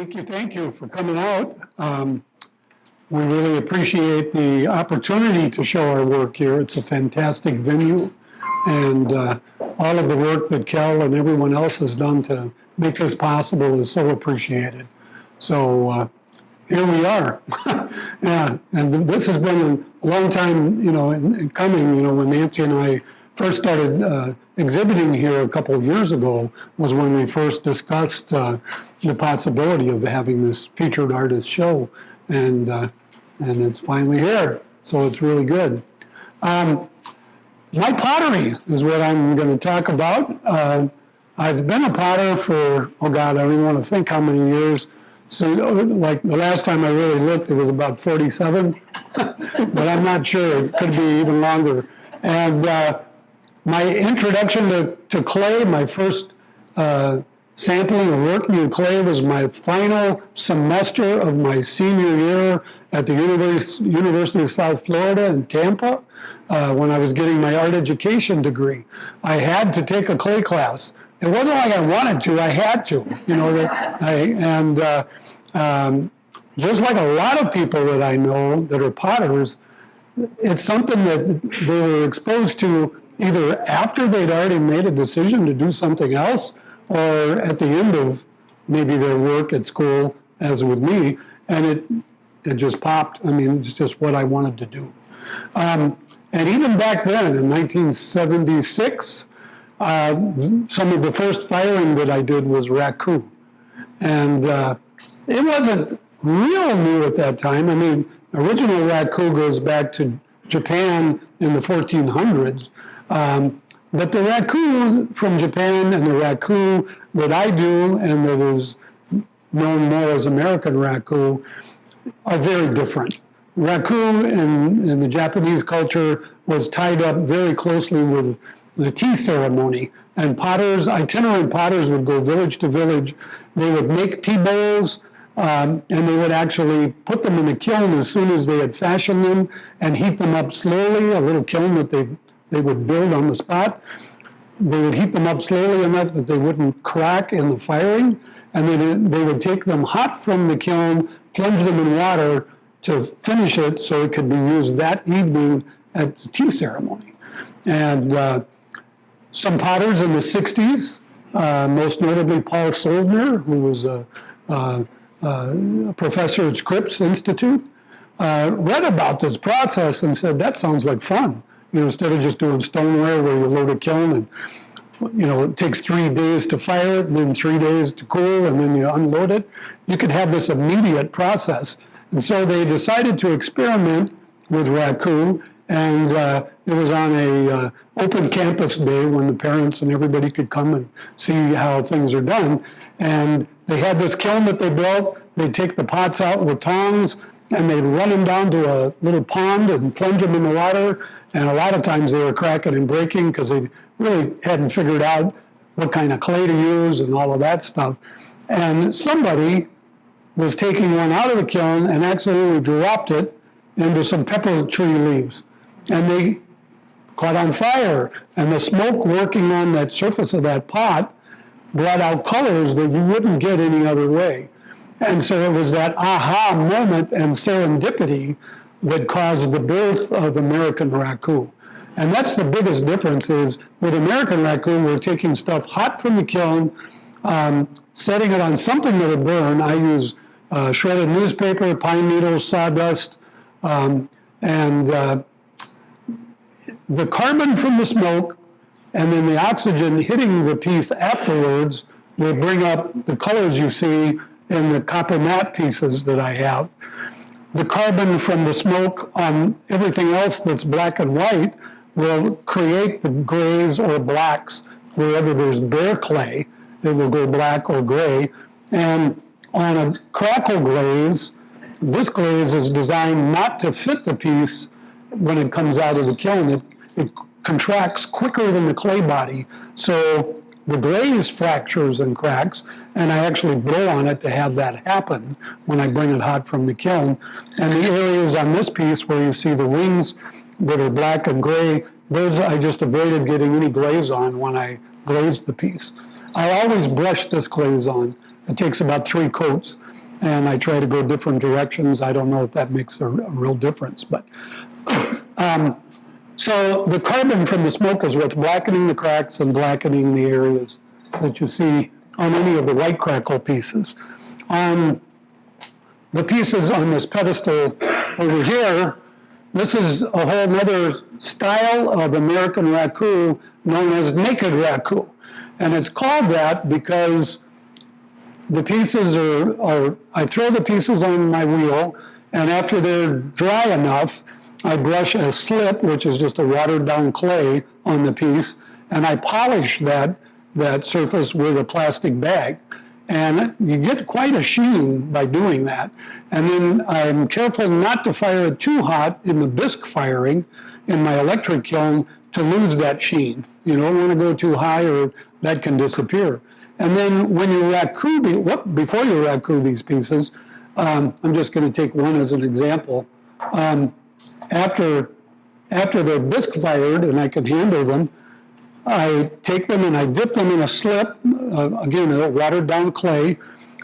Thank you for coming out. We really appreciate the opportunity to show our work here. It's a fantastic venue, and all of the work that Kel and everyone else has done to make this possible is so appreciated. So here we are. Yeah, and this has been a long time, in coming. When Nancy and I first started exhibiting here a couple of years ago was when we first discussed the possibility of having this featured artist show, and it's finally here, so it's really good. My pottery is what I'm going to talk about. I've been a potter for, oh God, I don't even want to think how many years. So, like the last time I really looked, it was about 47, but I'm not sure. It could be even longer. And my introduction to clay, my first sampling of working in clay was my final semester of my senior year at the University of South Florida in Tampa when I was getting my art education degree. I had to take a clay class. It wasn't like I wanted to, I had to, just like a lot of people that I know that are potters, it's something that they were exposed to either after they'd already made a decision to do something else or at the end of maybe their work at school, as with me, and it just popped. I mean, it's just what I wanted to do. And even back then, in 1976, some of the first firing that I did was raku. And it wasn't real new at that time. I mean, original raku goes back to Japan in the 1400s. But the raku from Japan and the raku that I do and that is known more as American raku are very different. Raku in the Japanese culture was tied up very closely with the tea ceremony, and potters, itinerant potters, would go village to village. They would make tea bowls, and they would actually put them in a kiln as soon as they had fashioned them and heat them up slowly, a little kiln that they would build on the spot. They would heat them up slowly enough that they wouldn't crack in the firing, and then they would take them hot from the kiln, plunge them in water to finish it so it could be used that evening at the tea ceremony. And some potters in the 60s, most notably Paul Soldner, who was a professor at Scripps Institute, read about this process and said, that sounds like fun. Instead of just doing stoneware where you load a kiln and, it takes 3 days to fire it and then 3 days to cool and then you unload it, you could have this immediate process. And so they decided to experiment with raku, and it was on a open campus day when the parents and everybody could come and see how things are done. And they had this kiln that they built. They'd take the pots out with tongs, and they'd run them down to a little pond and plunge them in the water. And a lot of times they were cracking and breaking because they really hadn't figured out what kind of clay to use and all of that stuff. And somebody was taking one out of the kiln and accidentally dropped it into some pepper tree leaves. And they caught on fire. And the smoke working on that surface of that pot brought out colors that you wouldn't get any other way. And so it was that aha moment and serendipity that caused the birth of American raku. And that's the biggest difference is with American raku, we're taking stuff hot from the kiln, setting it on something that'll burn. I use shredded newspaper, pine needles, sawdust, and the carbon from the smoke and then the oxygen hitting the piece afterwards will bring up the colors you see in the copper matte pieces that I have. The carbon from the smoke on everything else that's black and white will create the grays or blacks. Wherever there's bare clay, it will go black or gray. And on a crackle glaze, this glaze is designed not to fit the piece when it comes out of the kiln. It contracts quicker than the clay body. So the glaze fractures and cracks, and I actually blow on it to have that happen when I bring it hot from the kiln. And the areas on this piece where you see the wings that are black and gray, those I just avoided getting any glaze on when I glazed the piece. I always brush this glaze on. It takes about 3 coats. and I try to go different directions. I don't know if that makes a real difference, but so the carbon from the smoke is what's blackening the cracks and blackening the areas that you see on any of the white crackle pieces. On the pieces on this pedestal over here, this is a whole other style of American raku known as naked raku. And it's called that because the pieces I throw the pieces on my wheel, and after they're dry enough, I brush a slip, which is just a watered down clay, on the piece, and I polish that surface with a plastic bag. And you get quite a sheen by doing that. And then I'm careful not to fire it too hot in the bisque firing in my electric kiln to lose that sheen. You don't want to go too high or that can disappear. And then when you raku, before you raku these pieces, I'm just going to take one as an example. After they're bisque fired and I can handle them, I take them and I dip them in a slip, again, a watered down clay,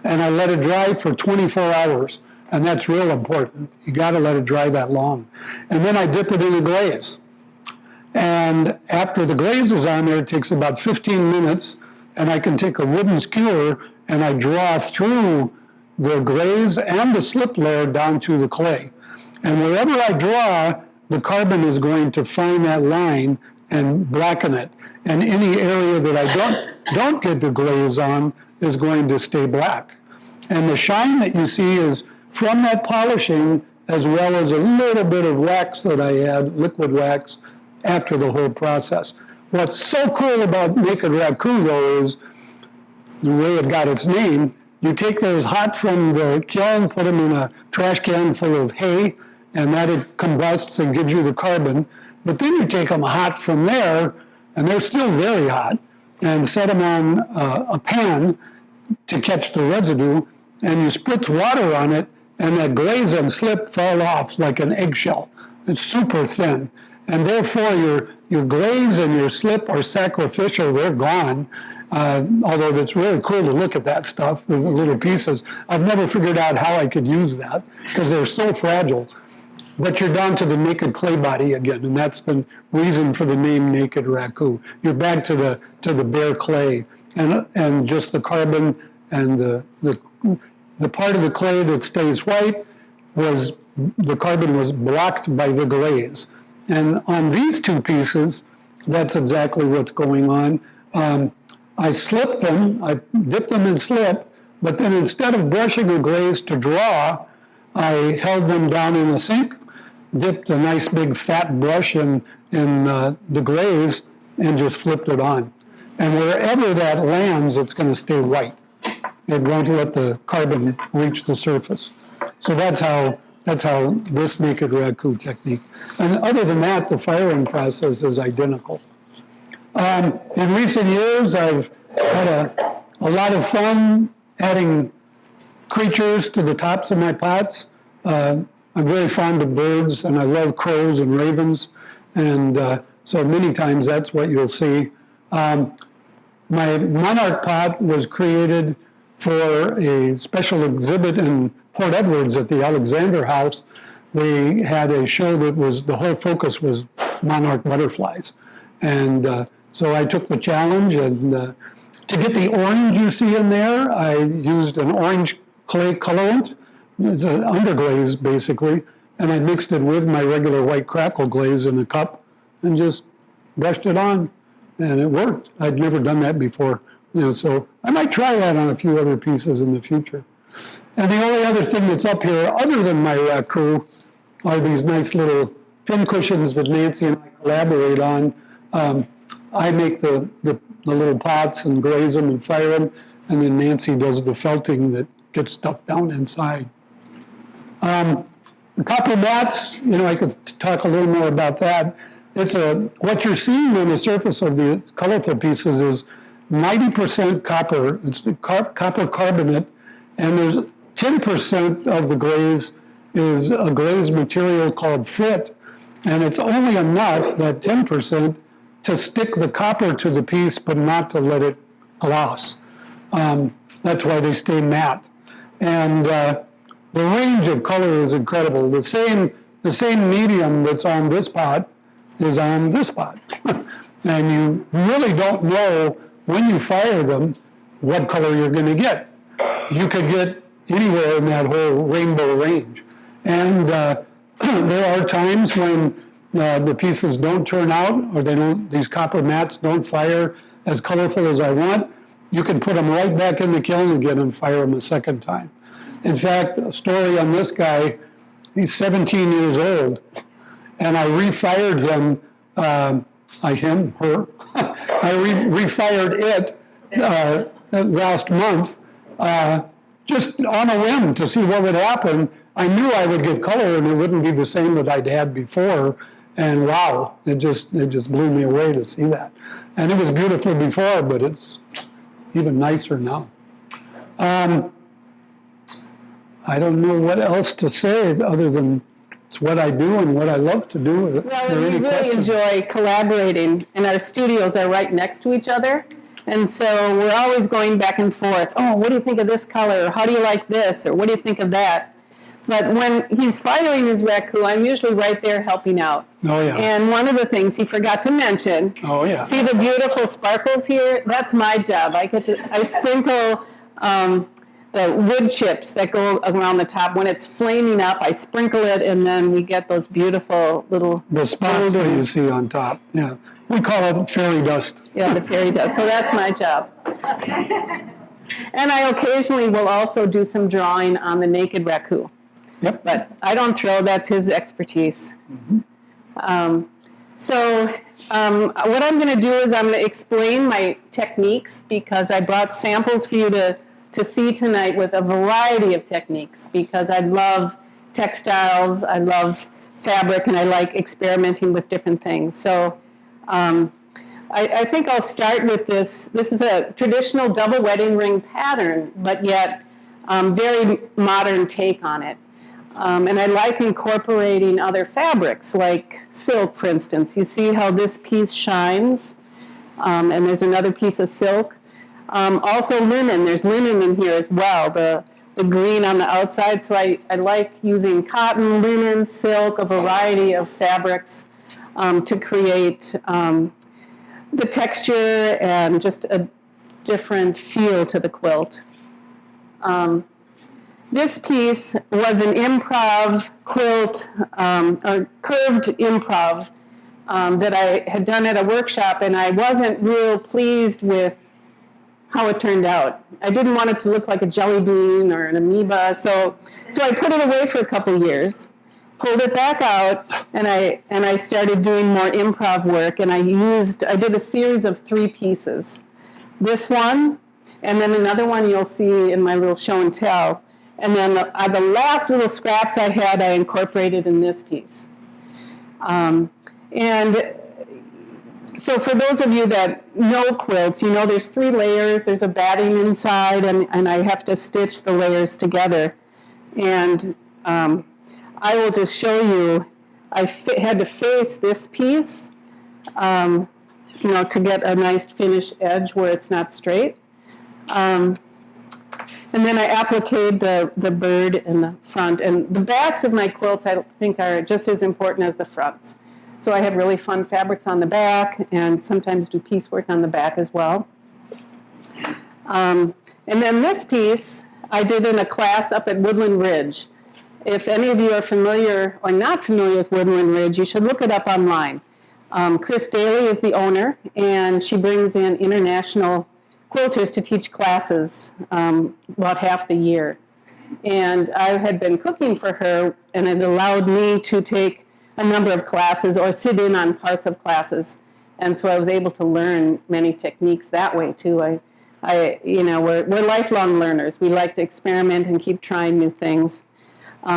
and I let it dry for 24 hours. And that's real important. You got to let it dry that long. And then I dip it in a glaze. And after the glaze is on there, it takes about 15 minutes, and I can take a wooden skewer and I draw through the glaze and the slip layer down to the clay. And wherever I draw, the carbon is going to find that line and blacken it. And any area that I don't get the glaze on is going to stay black. And the shine that you see is from that polishing, as well as a little bit of wax that I add, liquid wax, after the whole process. What's so cool about naked raku, though, is the way it got its name. You take those hot from the kiln, put them in a trash can full of hay, and that it combusts and gives you the carbon. But then you take them hot from there, and they're still very hot, and set them on a pan to catch the residue, and you spritz water on it, and that glaze and slip fall off like an eggshell. It's super thin. And therefore, your glaze and your slip are sacrificial. They're gone. Although it's really cool to look at that stuff, the little pieces. I've never figured out how I could use that because they're so fragile. But you're down to the naked clay body again, and that's the reason for the name naked raku. You're back to the bare clay, and just the carbon and the part of the clay that stays white the carbon was blocked by the glaze. And on these two pieces, that's exactly what's going on. I slipped them, I dipped them in slip, but then instead of brushing a glaze to draw, I held them down in the sink, dipped a nice big fat brush in the glaze, and just flipped it on. And wherever that lands, it's going to stay white. It won't let the carbon reach the surface. So that's how this naked raku technique. And other than that, the firing process is identical. In recent years, I've had a lot of fun adding creatures to the tops of my pots. I'm very fond of birds, and I love crows and ravens, and so many times that's what you'll see. My monarch pot was created for a special exhibit in Port Edwards at the Alexander House. They had a show that the whole focus was monarch butterflies. And so I took the challenge, and to get the orange you see in there, I used an orange clay colorant. It's an underglaze, basically, and I mixed it with my regular white crackle glaze in a cup and just brushed it on, and it worked. I'd never done that before, so I might try that on a few other pieces in the future. And the only other thing that's up here, other than my raku, are these nice little pin cushions that Nancy and I collaborate on. I make the little pots and glaze them and fire them, and then Nancy does the felting that gets stuff down inside. The copper mats, I could talk a little more about that. What you're seeing on the surface of the colorful pieces is 90% copper. It's the copper carbonate, and there's 10% of the glaze is a glaze material called fit, and it's only enough, that 10%, to stick the copper to the piece, but not to let it gloss. That's why they stay matte. And the range of color is incredible. The same medium that's on this pot is on this pot. And you really don't know when you fire them what color you're going to get. You could get anywhere in that whole rainbow range. And there are times when the pieces don't turn out, or these copper mats don't fire as colorful as I want. You can put them right back in the kiln again and fire them a second time. In fact, a story on this guy, he's 17 years old, and I refired him, her, I refired it last month, just on a whim to see what would happen. I knew I would get color and it wouldn't be the same that I'd had before, and wow, it just blew me away to see that. And it was beautiful before, but it's even nicer now. I don't know what else to say other than it's what I do and what I love to do. Well, we really enjoy collaborating, and our studios are right next to each other. And so we're always going back and forth. Oh, what do you think of this color? Or how do you like this? Or what do you think of that? But when he's firing his raku, I'm usually right there helping out. Oh, yeah. And one of the things he forgot to mention, oh, yeah. See the beautiful sparkles here? That's my job. I sprinkle the wood chips that go around the top. When it's flaming up, I sprinkle it, and then we get those beautiful little... The spots that you see on top, yeah. We call it fairy dust. Yeah, the fairy dust. So that's my job. And I occasionally will also do some drawing on the naked raku. Yep. But I don't throw, that's his expertise. Mm-hmm. What I'm going to do is I'm going to explain my techniques, because I brought samples for you to see tonight with a variety of techniques, because I love textiles, I love fabric, and I like experimenting with different things. So I think I'll start with this. This is a traditional double wedding ring pattern, but yet very modern take on it. And I like incorporating other fabrics, like silk, for instance. You see how this piece shines, and there's another piece of silk. Also linen, there's linen in here as well, the green on the outside. So I like using cotton, linen, silk, a variety of fabrics to create the texture and just a different feel to the quilt. This piece was an improv quilt, or curved improv that I had done at a workshop, and I wasn't real pleased with how it turned out. I didn't want it to look like a jelly bean or an amoeba, so I put it away for a couple years, pulled it back out, and I started doing more improv work, and I did a series of 3 pieces. This one, and then another one you'll see in my little show and tell. And then the last little scraps I had, I incorporated in this piece. And so for those of you that know quilts, you know there's 3 layers. There's a batting inside, and I have to stitch the layers together. And I will just show you, I had to face this piece, to get a nice finished edge where it's not straight. And then I appliqued the bird in the front. And the backs of my quilts, I think, are just as important as the fronts. So I have really fun fabrics on the back, and sometimes do piecework on the back as well. And then this piece, I did in a class up at Woodland Ridge. If any of you are familiar or not familiar with Woodland Ridge, you should look it up online. Chris Daly is the owner, and she brings in international quilters to teach classes about half the year. And I had been cooking for her, and it allowed me to take a number of classes or sit in on parts of classes. And so I was able to learn many techniques that way too. We're lifelong learners. We like to experiment and keep trying new things.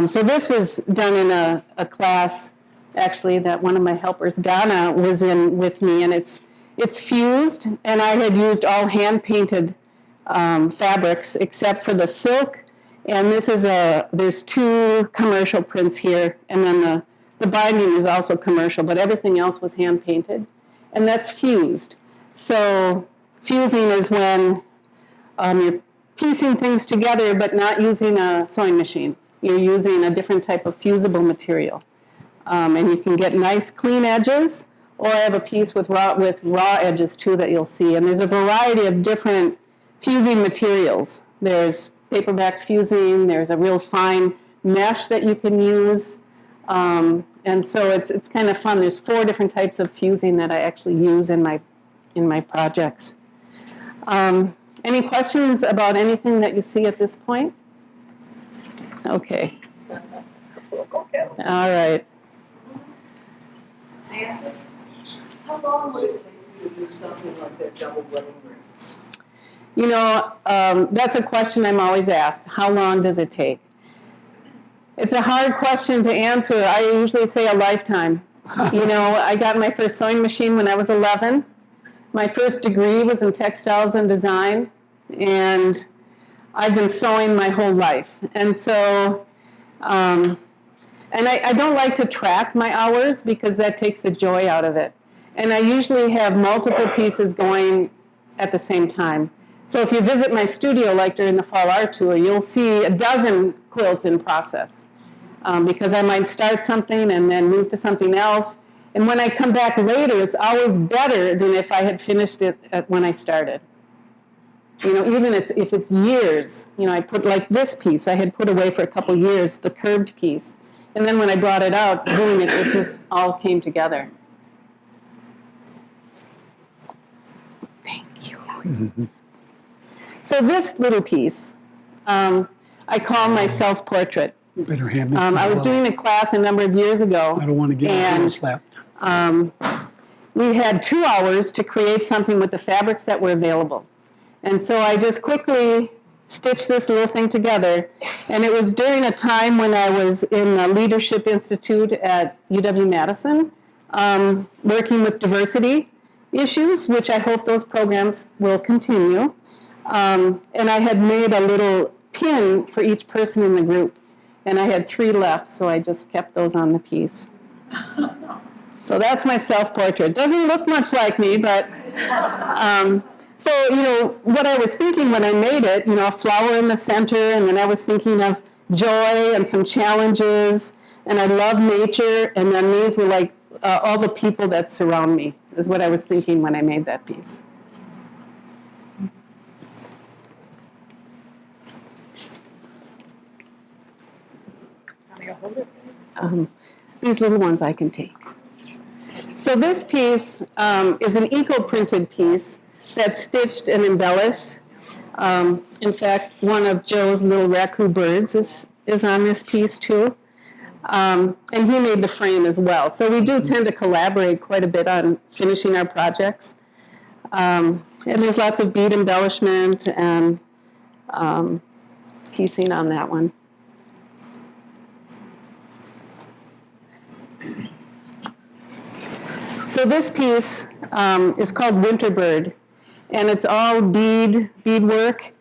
So this was done in a class, actually, that one of my helpers, Donna, was in with me, and it's fused, and I had used all hand-painted fabrics except for the silk, and there's 2 commercial prints here, and then the binding is also commercial, but everything else was hand-painted, and that's fused. So fusing is when you're piecing things together but not using a sewing machine. You're using a different type of fusible material. And you can get nice clean edges, or I have a piece with raw edges too that you'll see. And there's a variety of different fusing materials. There's paperback fusing, there's a real fine mesh that you can use. And so it's kind of fun. There's 4 different types of fusing that I actually use in my projects. Any questions about anything that you see at this point? Okay. All right. Nancy, how long would it take you to do something like that double wedding ring? You know, that's a question I'm always asked. How long does it take? It's a hard question to answer. I usually say a lifetime. You know, I got my first sewing machine when I was 11. My first degree was in textiles and design, and I've been sewing my whole life. And so, and I don't like to track my hours because that takes the joy out of it. And I usually have multiple pieces going at the same time. So if you visit my studio, like during the Fall Art Tour, you'll see a dozen quilts in process. Because I might start something and then move to something else. And when I come back later, it's always better than if I had finished it when I started. You know, even if it's years, you know, I put like this piece, I had put away for a couple years, the curved piece. And then when I brought it out, boom, it just all came together. Thank you. Mm-hmm. So this little piece, I call my self-portrait. Better hand me I was doing a class a number of years ago. I don't want to get a slap. We had 2 hours to create something with the fabrics that were available. And so I just quickly stitched this little thing together. And it was during a time when I was in the Leadership Institute at UW-Madison, working with diversity issues, which I hope those programs will continue. And I had made a little pin for each person in the group. And I had 3 left, so I just kept those on the piece. So that's my self-portrait. Doesn't look much like me, but so, you know, what I was thinking when I made it, you know, a flower in the center, and then I was thinking of joy and some challenges, and I love nature, and then these were like all the people that surround me, is what I was thinking when I made that piece. These little ones I can take. So this piece is an eco-printed piece that's stitched and embellished. In fact, one of Joe's little raku birds is on this piece too. And he made the frame as well. So we do tend to collaborate quite a bit on finishing our projects. And there's lots of bead embellishment and piecing on that one. So this piece is called Winterbird, and it's all beadwork,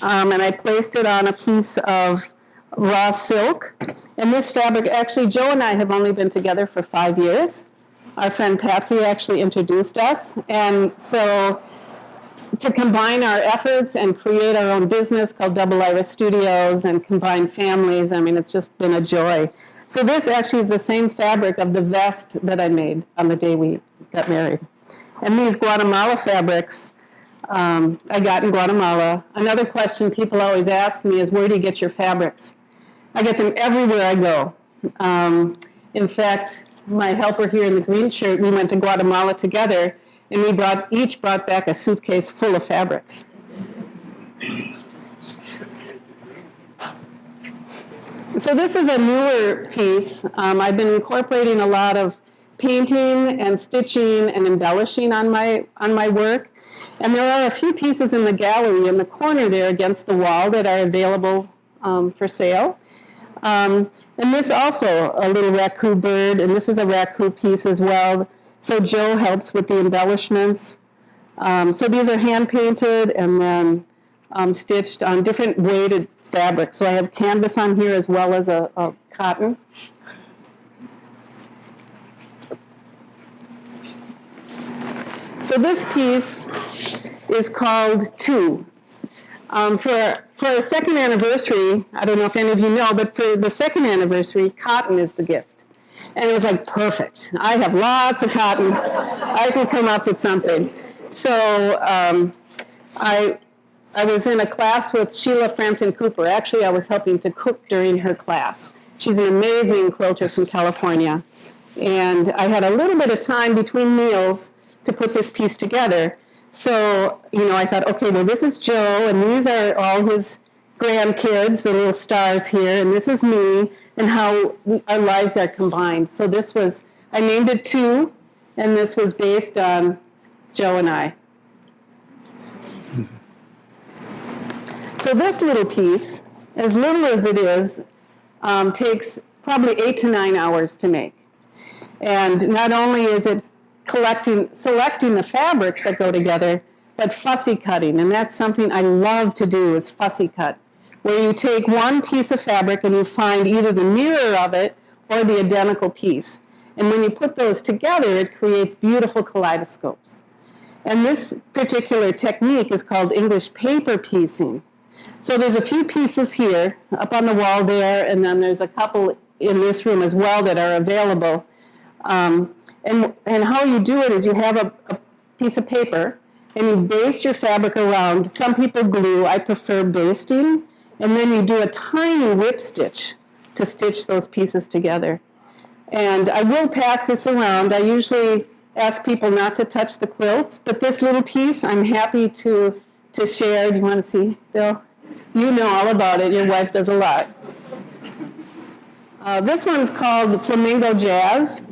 and I placed it on a piece of raw silk. And this fabric, actually, Joe and I have only been together for 5 years. Our friend Patsy actually introduced us, and so to combine our efforts and create our own business called Double Iris Studios and combine families, I mean, it's just been a joy. So this actually is the same fabric of the vest that I made on the day we got married. And these Guatemala fabrics I got in Guatemala. Another question people always ask me is, where do you get your fabrics? I get them everywhere I go. In fact, my helper here in the green shirt, we went to Guatemala together, and we each brought back a suitcase full of fabrics. So this is a newer piece. I've been incorporating a lot of painting and stitching and embellishing on my work. And there are a few pieces in the gallery in the corner there against the wall that are available for sale. And this also, a little raku bird, and this is a raku piece as well. So Joe helps with the embellishments. So these are hand-painted and then stitched on different weighted fabrics. So I have canvas on here as well as a cotton. So this piece is called Two. For our second anniversary, I don't know if any of you know, but for the second anniversary, cotton is the gift. And it was like, perfect. I have lots of cotton. I can come up with something. So I was in a class with Sheila Frampton Cooper. Actually, I was helping to cook during her class. She's an amazing quilter from California. And I had a little bit of time between meals to put this piece together. So, I thought, okay, well, this is Joe, and these are all his grandkids, the little stars here, and this is me, and how our lives are combined. So I named it Two, and this was based on Joe and I. So this little piece, as little as it is, takes probably 8 to 9 hours to make. And not only is it selecting the fabrics that go together, but fussy cutting. And that's something I love to do, is fussy cut, where you take one piece of fabric and you find either the mirror of it or the identical piece. And when you put those together, it creates beautiful kaleidoscopes. And this particular technique is called English paper piecing. So there's a few pieces here up on the wall there, and then there's a couple in this room as well that are available. And how you do it is you have a piece of paper and you baste your fabric around. Some people glue. I prefer basting. And then you do a tiny whip stitch to stitch those pieces together. And I will pass this around. I usually ask people not to touch the quilts, but this little piece I'm happy to share. Do you want to see, Bill? You know all about it. Your wife does a lot. This one's called Flamingo Jazz.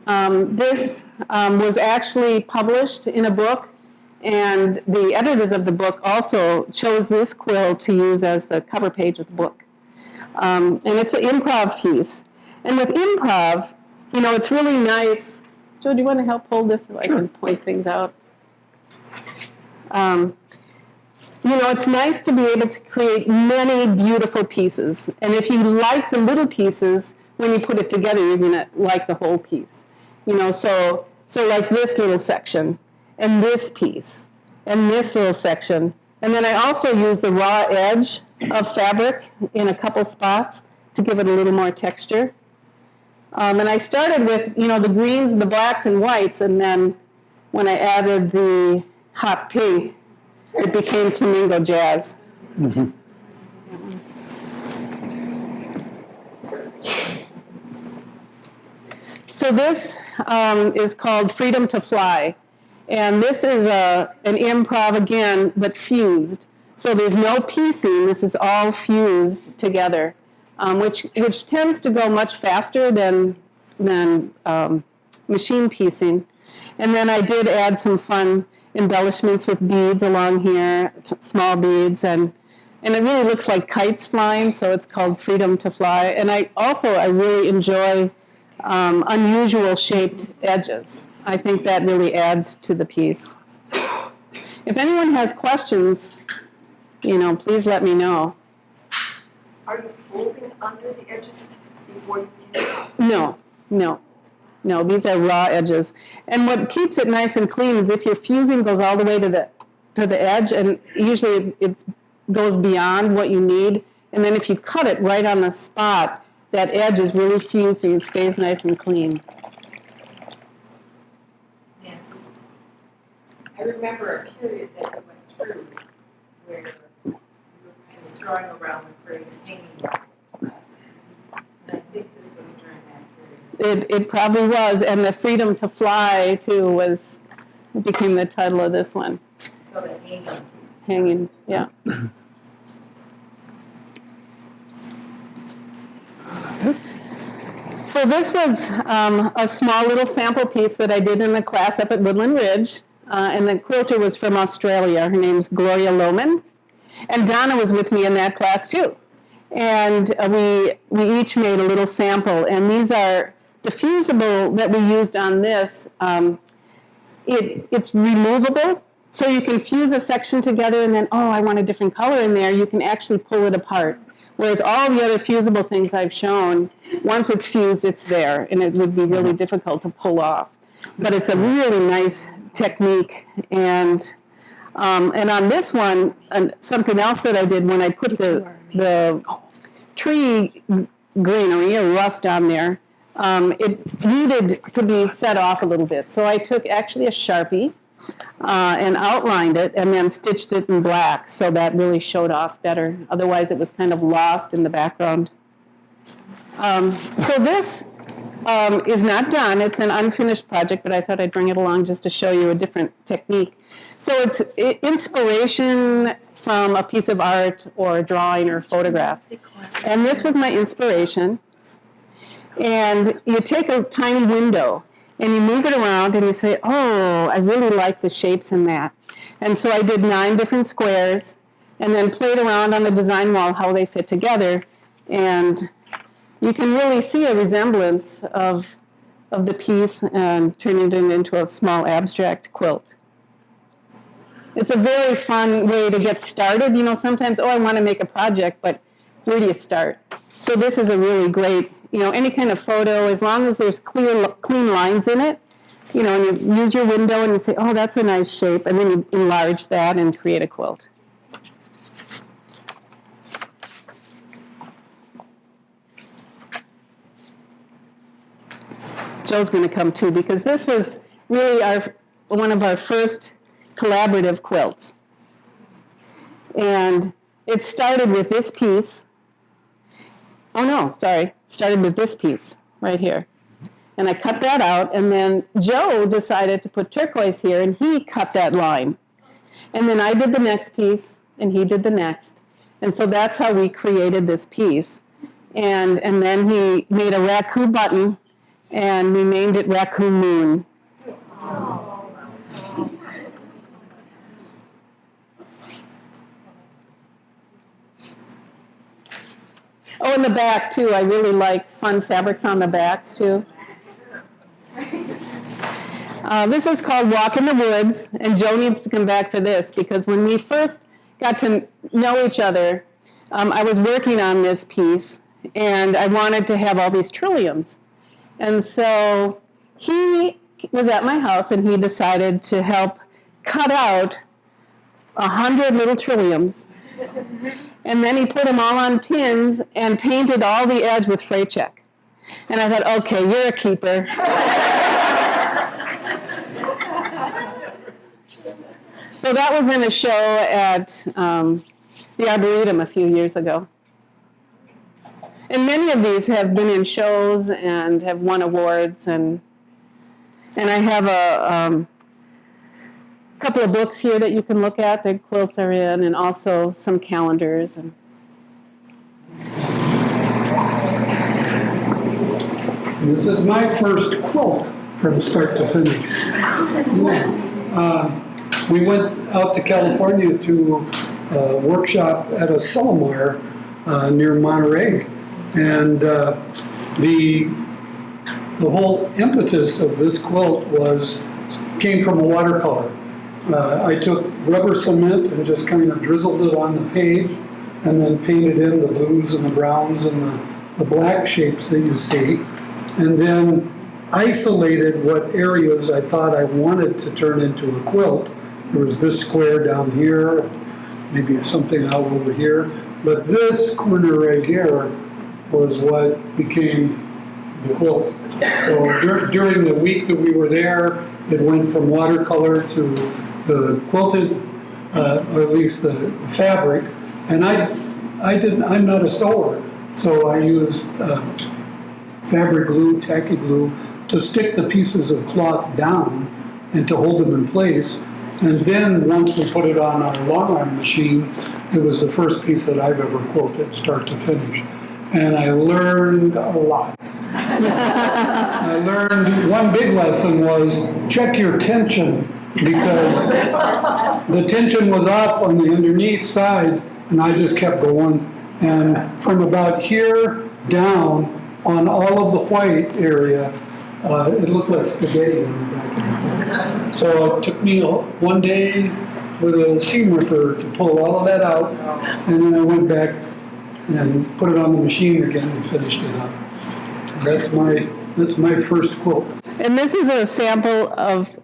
This was actually published in a book, and the editors of the book also chose this quill to use as the cover page of the book. And it's an improv piece. And with improv, it's really nice. Joe, do you want to help hold this so I can point things out? It's nice to be able to create many beautiful pieces. And if you like the little pieces, when you put it together, you're going to like the whole piece. So like this little section, and this piece, and this little section. And then I also use the raw edge of fabric in a couple spots to give it a little more texture. And I started with, the greens, the blacks, and whites, and then when I added the hot pink, it became Flamingo Jazz. Mm-hmm. So this is called Freedom to Fly. And this is an improv again, but fused. So there's no piecing. This is all fused together, which tends to go much faster than machine piecing. And then I did add some fun embellishments with beads along here, small beads, and it really looks like kites flying, so it's called Freedom to Fly. And I really enjoy unusual shaped edges. I think that really adds to the piece. If anyone has questions, please let me know. Are you folding under the edges before you fuse? No, these are raw edges. And what keeps it nice and clean is if your fusing goes all the way to the edge, and usually it goes beyond what you need, and then if you cut it right on the spot, that edge is really fused and it stays nice and clean. Yeah. I remember a period that we went through where you were kind of throwing around the phrase hanging. And I think this was during that period. It probably was, and the Freedom to Fly, too, became the title of this one. So the hanging. Hanging, yeah. So this was a small little sample piece that I did in a class up at Woodland Ridge, and the quilter was from Australia. Her name's Gloria Lohman, and Donna was with me in that class too. And we each made a little sample, and these are the fusible that we used on this. It's removable, so you can fuse a section together, and then, I want a different color in there. You can actually pull it apart. Whereas all the other fusible things I've shown, once it's fused, it's there, and it would be really difficult to pull off. But it's a really nice technique, and And on this one, something else that I did when I put the tree greenery or rust on there, it needed to be set off a little bit. So I took actually a Sharpie and outlined it and then stitched it in black so that really showed off better. Otherwise it was kind of lost in the background. So this is not done. It's an unfinished project, but I thought I'd bring it along just to show you a different technique. So it's inspiration from a piece of art or drawing or photograph. And this was my inspiration. And you take a tiny window and you move it around and you say, oh, I really like the shapes in that. And so I did 9 different squares and then played around on the design wall how they fit together. And you can really see a resemblance of the piece and turning it into a small abstract quilt. It's a very fun way to get started. You know, sometimes, oh, I want to make a project, but where do you start? So this is a really great, you know, any kind of photo, as long as there's clean lines in it, you know, and you use your window and you say, oh, that's a nice shape, and then you enlarge that and create a quilt. Joe's going to come too, because this was really one of our first collaborative quilts. And it started with this piece. Oh no, sorry, started with this piece right here. And I cut that out, and then Joe decided to put turquoise here, and he cut that line. And then I did the next piece, and he did the next. And so that's how we created this piece. And then he made a raku button, and we named it Raku Moon. Oh, in the back, too. I really like fun fabrics on the backs, too. This is called Walk in the Woods, and Joe needs to come back for this, because when we first got to know each other, I was working on this piece, and I wanted to have all these trilliums. And so he was at my house, and he decided to help cut out 100 little trilliums. And then he put them all on pins and painted all the edge with freight check. And I thought, okay, you're a keeper. So that was in a show at the Arboretum a few years ago. And many of these have been in shows and have won awards. And I have a couple of books here that you can look at that quilts are in, and also some calendars. And this is my first quilt from start to finish. We went out to California to a workshop at a Ceramicist near Monterey. And the whole impetus of this quilt came from a watercolor. I took rubber cement and just kind of drizzled it on the page, and then painted in the blues and the browns and the black shapes that you see, and then isolated what areas I thought I wanted to turn into a quilt. There was this square down here, maybe something out over here, but this corner right here was what became the quilt. So during the week that we were there, it went from watercolor to the quilted, or at least the fabric. And I'm not a sewer, so I used fabric glue, tacky glue, to stick the pieces of cloth down and to hold them in place. And then once we put it on our long arm machine, it was the first piece that I've ever quilted, start to finish. And I learned a lot. I learned one big lesson was check your tension, because the tension was off on the underneath side, and I just kept going. And from about here down on all of the white area, it looked like spaghetti. So it took me one day with a seam ripper to pull all of that out, and then I went back and put it on the machine again and finished it up. That's my first quilt. this is a sample of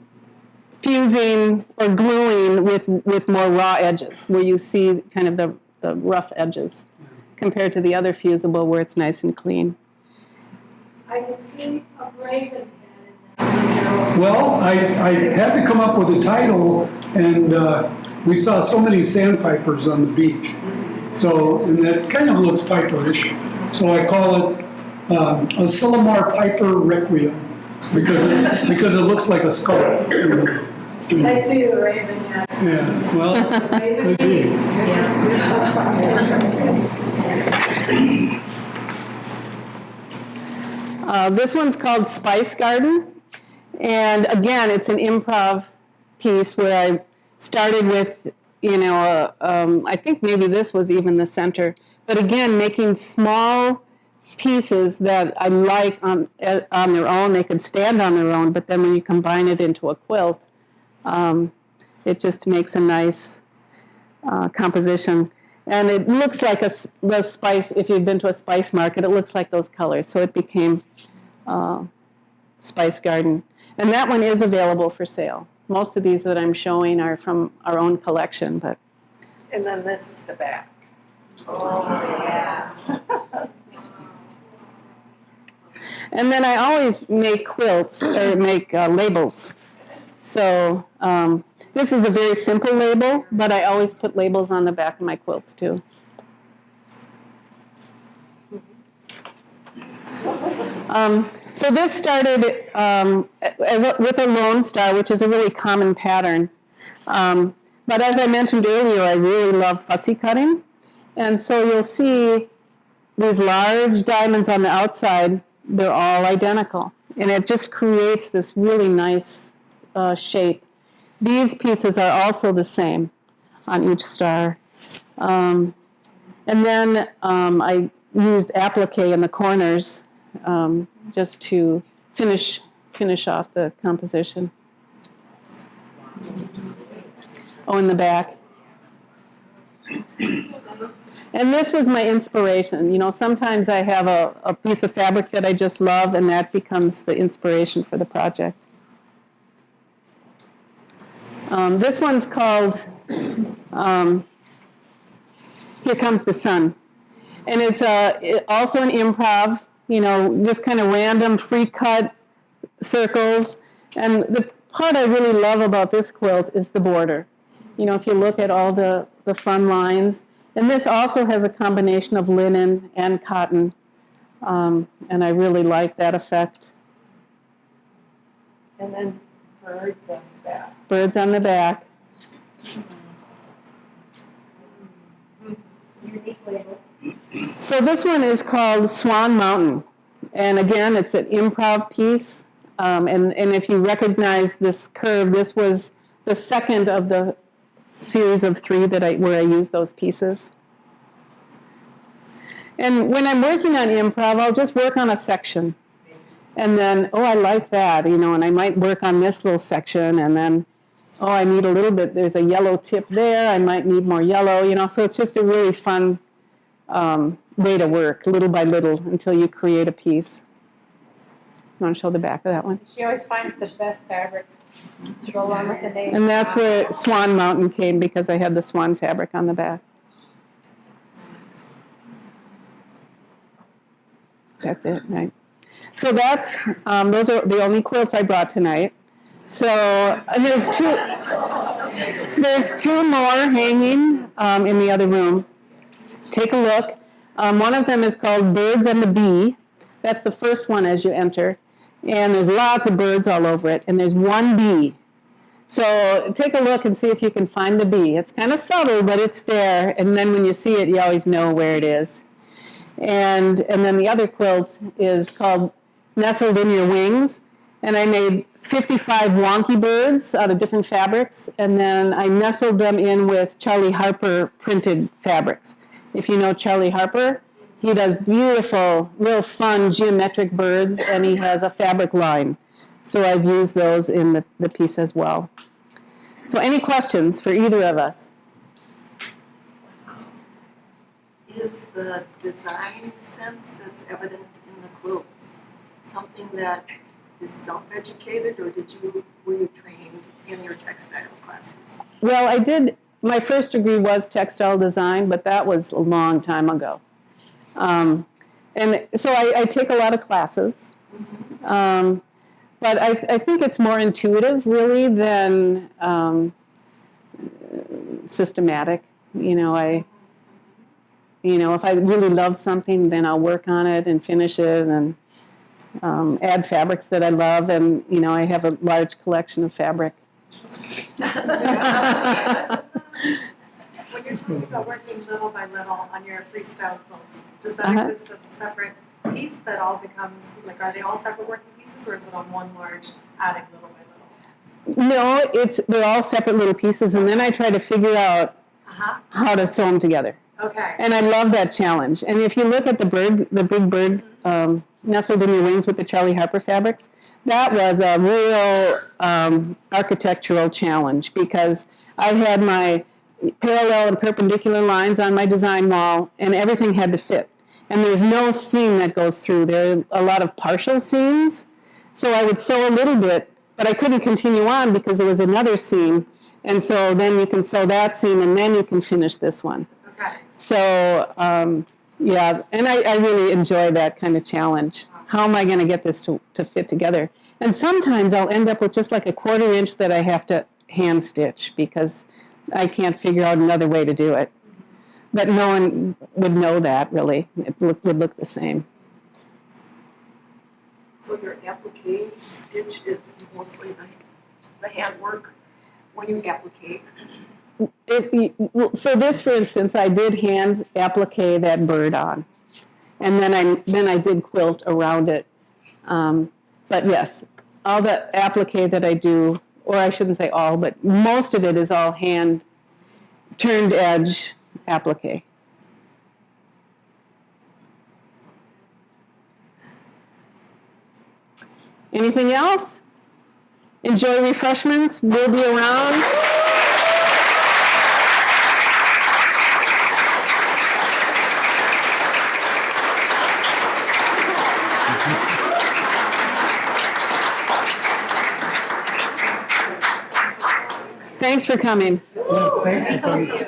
fusing or gluing with more raw edges, where you see kind of the rough edges, compared to the other fusible where it's nice and clean. I can see a raven head in that. Well, I had to come up with a title, and we saw so many sandpipers on the beach. So, and that kind of looks piperish. So I call it a Sillamar Piper Requiem, because it looks like a skull. I see the raven head. Yeah, well, Raven could be. This one's called Spice Garden. And again, it's an improv piece where I started with, I think maybe this was even the center. But again, making small pieces that I like on their own. They could stand on their own, but then when you combine it into a quilt, it just makes a nice composition. And it looks like the spice, if you've been to a spice market, it looks like those colors. So it became Spice Garden. And that one is available for sale. Most of these that I'm showing are from our own collection. But And then this is the back. Oh, yeah. And then I always make quilts, or make labels. So this is a very simple label, but I always put labels on the back of my quilts too. So this started with a Lone Star, which is a really common pattern. But as I mentioned earlier, I really love fussy cutting. And so you'll see these large diamonds on the outside, they're all identical. And it just creates this really nice shape. These pieces are also the same on each star. And then I used applique in the corners just to finish off the composition. Oh, in the back. And this was my inspiration. Sometimes I have a piece of fabric that I just love, and that becomes the inspiration for the project. This one's called Here Comes the Sun. And it's also an improv, just kind of random free cut circles. And the part I really love about this quilt is the border. If you look at all the fun lines. And this also has a combination of linen and cotton. And I really like that effect. And then birds on the back. Birds on the back. Unique label. So this one is called Swan Mountain. And again, it's an improv piece. And if you recognize this curve, this was the second of the series of 3 where I used those pieces. And when I'm working on improv, I'll just work on a section. And then, I like that, and I might work on this little section, and then, I need a little bit, there's a yellow tip there, I might need more yellow, so it's just a really fun way to work, little by little, until you create a piece. You want to show the back of that one? She always finds the best fabrics to go along with the name. And that's where Swan Mountain came, because I had the swan fabric on the back. That's it, right? So those are the only quilts I brought tonight. So there's two more hanging in the other room. Take a look. One of them is called Birds and the Bee. That's the first one as you enter. And there's lots of birds all over it, and there's one bee. So take a look and see if you can find the bee. It's kind of subtle, but it's there, and then when you see it, you always know where it is. And then the other quilt is called Nestled in Your Wings, and I made 55 wonky birds out of different fabrics, and then I nestled them in with Charlie Harper printed fabrics. If you know Charlie Harper, he does beautiful, real fun geometric birds, and he has a fabric line. So I've used those in the piece as well. So any questions for either of us? Is the design sense that's evident in the quilts something that is self-educated, or were you trained in your textile classes? Well, I did, my first degree was textile design, but that was a long time ago. And so I take a lot of classes. But I think it's more intuitive, really, than systematic. If I really love something, then I'll work on it and finish it and add fabrics that I love. And, I have a large collection of fabric. When you're talking about working little by little on your freestyle quilts, does that exist as a separate piece that all becomes, like, are they all separate working pieces, or is it on one large, adding little by little? No, they're all separate little pieces, and then I try to figure out how to sew them together. Okay. And I love that challenge. And if you look at the big bird nestled in your wings with the Charlie Harper fabrics, that was a real architectural challenge, because I had my parallel and perpendicular lines on my design wall, and everything had to fit. And there's no seam that goes through. There are a lot of partial seams. So I would sew a little bit, but I couldn't continue on because there was another seam. And so then you can sew that seam, and then you can finish this one. Okay. So, yeah, and I really enjoy that kind of challenge. How am I going to get this to fit together? And sometimes I'll end up with just like a 1/4 inch that I have to hand stitch because I can't figure out another way to do it. But no one would know that, really. It would look the same. So your applique stitch is mostly the handwork when you applique? So this, for instance, I did hand applique that bird on. And then I did quilt around it. But yes, all the applique that I do, or I shouldn't say all, but most of it is all hand turned edge applique. Anything else? Enjoy refreshments. We'll be around. Thanks for coming. Thank you.